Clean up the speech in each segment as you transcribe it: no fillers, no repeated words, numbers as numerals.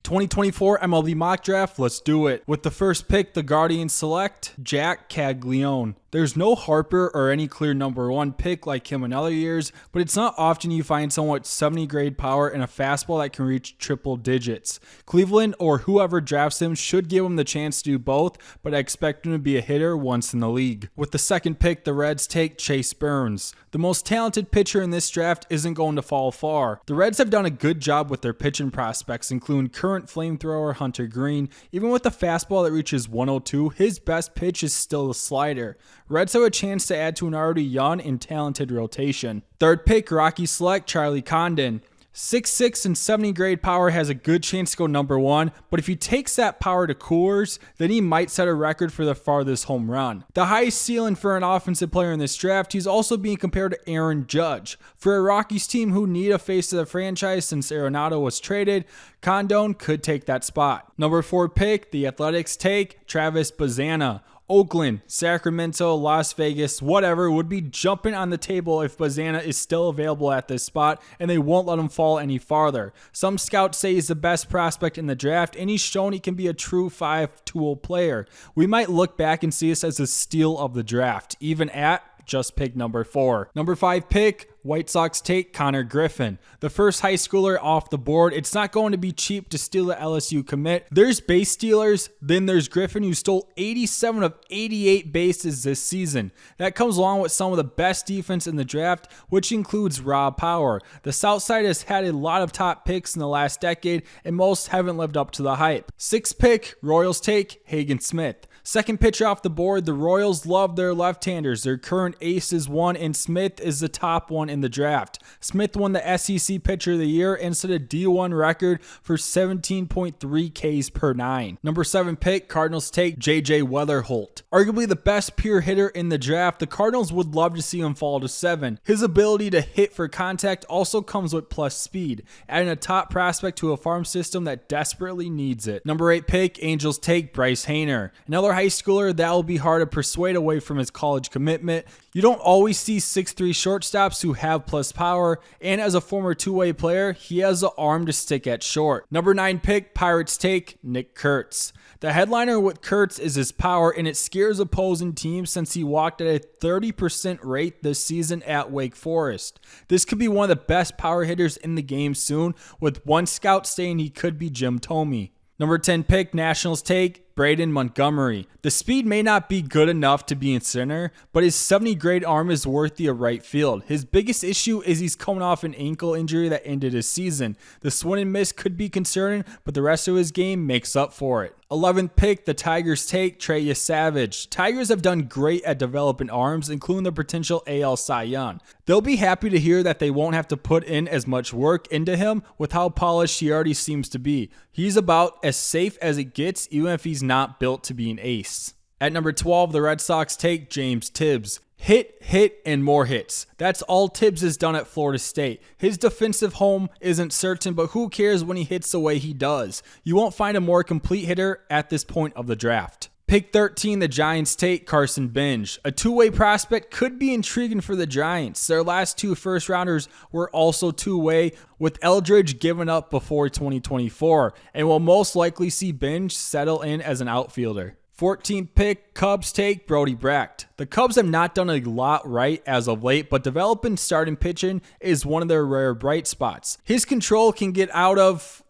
2024 MLB Mock Draft, let's do it. With the first pick, the Guardians select Jack Caglione. There's no Harper or any clear number one pick like him in other years, but it's not often you find someone with 70 grade power and a fastball that can reach triple digits. Cleveland or whoever drafts him should give him the chance to do both, but I expect him to be a hitter once in the league. With the second pick, the Reds take Chase Burns. The most talented pitcher in this draft isn't going to fall far. The Reds have done a good job with their pitching prospects, including current flamethrower Hunter Green. Even with a fastball that reaches 102, his best pitch is still the slider. Reds have a chance to add to an already young and talented rotation. Third pick, Rocky select Charlie Condon. 6'6" and 70 grade power has a good chance to go number one, but if he takes that power to Coors, then he might set a record for the farthest home run. The highest ceiling for an offensive player in this draft, he's also being compared to Aaron Judge. For a Rockies team who need a face of the franchise since Arenado was traded, Condon could take that spot. Number 4 pick, the Athletics take Travis Bazzana. Oakland, Sacramento, Las Vegas, whatever would be jumping on the table if Bazzana is still available at this spot, and they won't let him fall any farther. Some scouts say he's the best prospect in the draft, and he's shown he can be a true 5-tool player. We might look back and see this as a steal of the draft, even at just pick number 4. Number 5 pick, White Sox take Connor Griffin. The first high schooler off the board. It's not going to be cheap to steal the LSU commit. There's base stealers, then there's Griffin, who stole 87 of 88 bases this season. That comes along with some of the best defense in the draft, which includes raw power. The South Side has had a lot of top picks in the last decade, and most haven't lived up to the hype. 6th pick, Royals take Hagen Smith. Second pitcher off the board, the Royals love their left-handers. Their current ace is one, and Smith is the top one in the draft. Smith won the SEC Pitcher of the Year and set a D1 record for 17.3 Ks per 9. Number 7 pick, Cardinals take J.J. Weatherholt. Arguably the best pure hitter in the draft, the Cardinals would love to see him fall to 7. His ability to hit for contact also comes with plus speed, adding a top prospect to a farm system that desperately needs it. Number 8 pick, Angels take Bryce Hainer. Another high schooler that will be hard to persuade away from his college commitment. You don't always see 6'3" shortstops who have plus power, and as a former two-way player, he has the arm to stick at short. Number 9 pick, Pirates take Nick Kurtz. The headliner with Kurtz is his power, and it scares opposing teams since he walked at a 30% rate this season at Wake Forest. This could be one of the best power hitters in the game soon, with one scout saying he could be Jim Thome. Number 10 pick, Nationals take Braden Montgomery. The speed may not be good enough to be in center, but his 70 grade arm is worthy of right field. His biggest issue is he's coming off an ankle injury that ended his season. The swing and miss could be concerning, but the rest of his game makes up for it. 11th pick, the Tigers take Trey Savage. Tigers have done great at developing arms, including the potential AL Cy Young. They'll be happy to hear that they won't have to put in as much work into him with how polished he already seems to be. He's about as safe as it gets, even if he's not built to be an ace. At number 12, the Red Sox take James Tibbs. Hit, and more hits. That's all Tibbs has done at Florida State. His defensive home isn't certain, but who cares when he hits the way he does? You won't find a more complete hitter at this point of the draft. Pick 13, the Giants take Carson Bench. A two-way prospect could be intriguing for the Giants. Their last 2 first-rounders were also two-way, with Eldridge given up before 2024, and will most likely see Bench settle in as an outfielder. 14th pick, Cubs take Brody Brecht. The Cubs have not done a lot right as of late, but developing starting pitching is one of their rare bright spots. His control can get out of,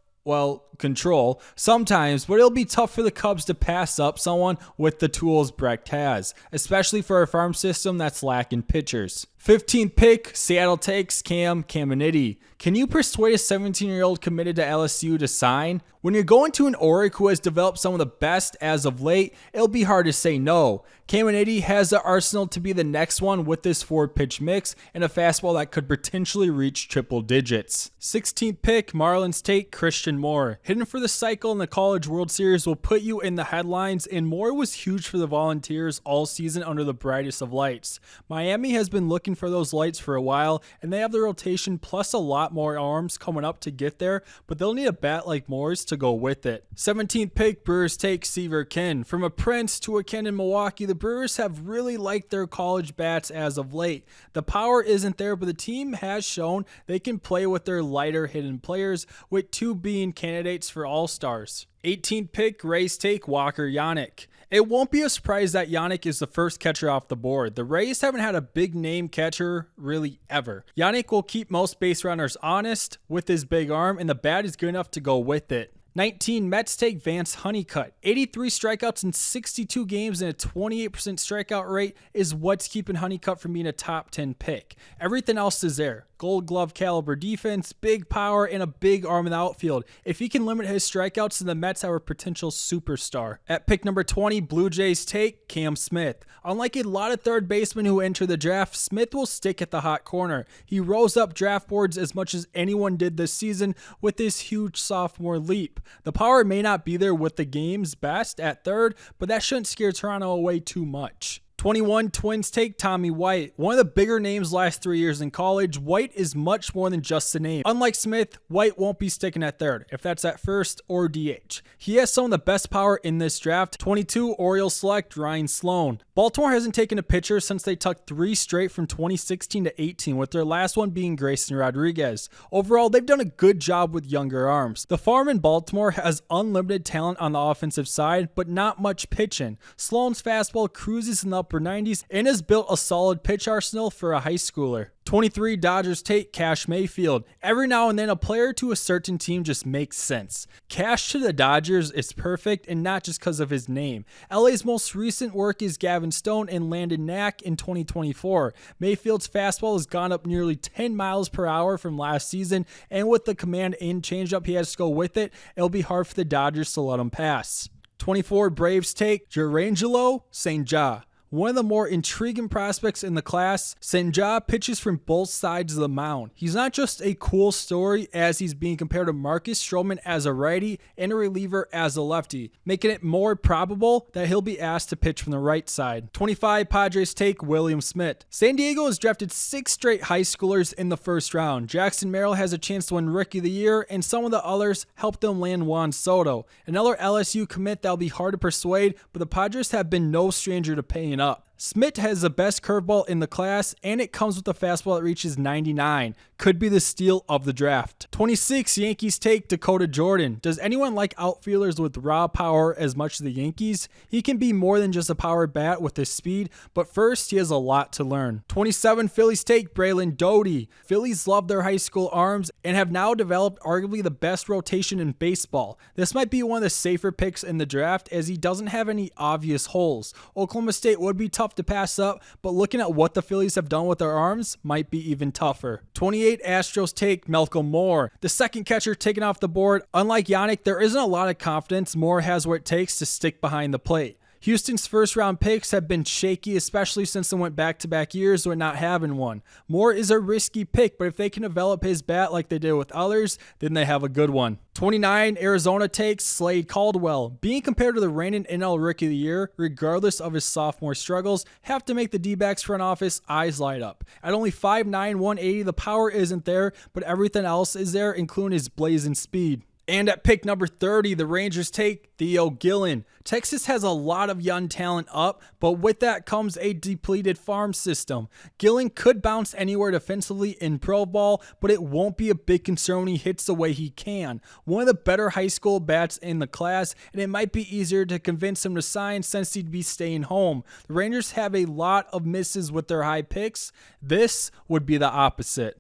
control sometimes, but it'll be tough for the Cubs to pass up someone with the tools Brecht has, especially for a farm system that's lacking pitchers. 15th pick, Seattle takes Cam Caminiti. Can you persuade a 17-year-old committed to LSU to sign? When you're going to an Oric who has developed some of the best as of late, it'll be hard to say no. Caminiti has the arsenal to be the next one with this 4-pitch mix and a fastball that could potentially reach triple digits. 16th pick, Marlins take Christian Moore. Hitting for the cycle in the College World Series will put you in the headlines, and Moore was huge for the Volunteers all season under the brightest of lights. Miami has been looking for those lights for a while, and they have the rotation plus a lot more arms coming up to get there, but they'll need a bat like Moore's to go with it. 17th pick, Brewers take Seaver Kin. From a Prince to a Kin in Milwaukee, the Brewers have really liked their college bats as of late. The power isn't there, but the team has shown they can play with their lighter hidden players, with 2 being candidates for All-Stars. 18th pick, Rays take Walker Yannick. It won't be a surprise that Yannick is the first catcher off the board. The Rays haven't had a big name catcher really ever. Yannick will keep most base runners honest with his big arm, and the bat is good enough to go with it. 19, Mets take Vance Honeycutt. 83 strikeouts in 62 games and a 28% strikeout rate is what's keeping Honeycutt from being a top 10 pick. Everything else is there. Gold glove caliber defense, big power, and a big arm in the outfield. If he can limit his strikeouts, then the Mets have a potential superstar. At pick number 20, Blue Jays take Cam Smith. Unlike a lot of third basemen who enter the draft, Smith will stick at the hot corner. He rose up draft boards as much as anyone did this season with his huge sophomore leap. The power may not be there with the game's best at third, but that shouldn't scare Toronto away too much. 21, Twins take Tommy White. One of the bigger names last 3 years in college, White is much more than just a name. Unlike Smith, White won't be sticking at third, if that's at first or DH. He has some of the best power in this draft. 22, Orioles select Ryan Sloan. Baltimore hasn't taken a pitcher since they took 3 straight from 2016 to 18, with their last one being Grayson Rodriguez. Overall, they've done a good job with younger arms. The farm in Baltimore has unlimited talent on the offensive side, but not much pitching. Sloan's fastball cruises in the upper 90s and has built a solid pitch arsenal for a high schooler. 23, Dodgers take Cash Mayfield. Every now and then, a player to a certain team just makes sense. Cash to the Dodgers is perfect, and not just because of his name. LA's most recent work is Gavin Stone and Landon Knack in 2024. Mayfield's fastball has gone up nearly 10 miles per hour from last season, and with the command and changeup he has to go with it, it'll be hard for the Dodgers to let him pass. 24, Braves take Jurangelo St. Jah. One of the more intriguing prospects in the class, St. Jah pitches from both sides of the mound. He's not just a cool story, as he's being compared to Marcus Stroman as a righty and a reliever as a lefty, making it more probable that he'll be asked to pitch from the right side. 25, Padres take William Smith. San Diego has drafted 6 straight high schoolers in the first round. Jackson Merrill has a chance to win Rookie of the Year, and some of the others helped them land Juan Soto. Another LSU commit that'll be hard to persuade, but the Padres have been no stranger to paying up. Smith has the best curveball in the class, and it comes with a fastball that reaches 99. Could be the steal of the draft. 26, Yankees take Dakota Jordan. Does anyone like outfielders with raw power as much as the Yankees? He can be more than just a power bat with his speed, but first, he has a lot to learn. 27, Phillies take Braylon Doty. Phillies love their high school arms and have now developed arguably the best rotation in baseball. This might be one of the safer picks in the draft, as he doesn't have any obvious holes. Oklahoma State would be tough to pass up, but looking at what the Phillies have done with their arms might be even tougher. 28, Astros take Malcolm Moore. The second catcher taken off the board. Unlike Yannick, there isn't a lot of confidence Moore has what it takes to stick behind the plate. Houston's first-round picks have been shaky, especially since they went back-to-back years with not having one. Moore is a risky pick, but if they can develop his bat like they did with others, then they have a good one. 29, Arizona takes Slade Caldwell. Being compared to the reigning NL Rookie of the Year, regardless of his sophomore struggles, have to make the D-backs front office eyes light up. At only 5'9", 180, the power isn't there, but everything else is there, including his blazing speed. And at pick number 30, the Rangers take Theo Gillen. Texas has a lot of young talent up, but with that comes a depleted farm system. Gillen could bounce anywhere defensively in pro ball, but it won't be a big concern when he hits the way he can. One of the better high school bats in the class, and it might be easier to convince him to sign since he'd be staying home. The Rangers have a lot of misses with their high picks. This would be the opposite.